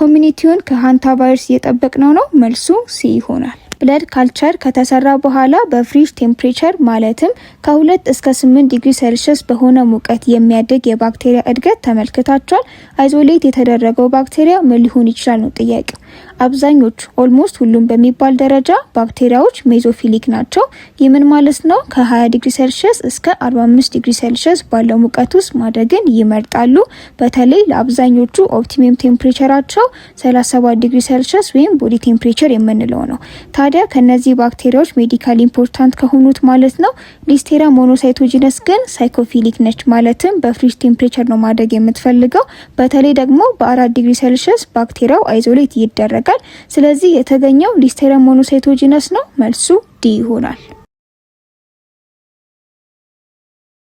ኮሚኒቲውን ከሃንታ ቫይረስ እየጠበቅነው ነው። መልሱ ሲ ይሆናል። ብለድ ካልቸር ከተሰራ በኋላ በፍሪጅ ቴምፕሬቸር ማለትም ከ2 እስከ 8 ዲግሪ ሴልሺየስ በሆነ ሙቀት የሚያድግ የባክቴሪያ እድገት ተመልክታቸዋል። አይዞሌት የተደረገው ባክቴሪያ ምን ሊሆን ይችላል ነው ጥያቄው። አብዛኞቹ ኦልሞስት ሁሉም በሚባል ደረጃ ባክቴሪያዎች ሜዞፊሊክ ናቸው። ይምን ማለት ነው ከ20 ዲግሪ ሴልሺየስ እስከ 45 ዲግሪ ሴልሺየስ ባለው ሙቀት ውስጥ ማደግን ይመርጣሉ። በተለይ ለአብዛኞቹ ኦፕቲመም ቴምፕሬቸራቸው 37 ዲግሪ ሴልሺየስ ወይም ቦዲ ቴምፕሬቸር የምንለው ነው። ታዲያ ከነዚህ ባክቴሪያዎች ሜዲካል ኢምፖርታንት ከሆኑት ማለት ነው ሊስቴሪያ ሞኖሳይቶጂነስ ግን ሳይኮፊሊክ ነች። ማለትም በፍሪጅ ቴምፕሬቸር ነው ማደግ የምትፈልገው። በተለይ ደግሞ በ4 ዲግሪ ሴልሺየስ ባክቴሪያው አይዞሌት ይደረጋል። ስለዚህ የተገኘው ሊስቴሪያ ሞኖሳይቶጂነስ ነው። መልሱ ዲ ይሆናል።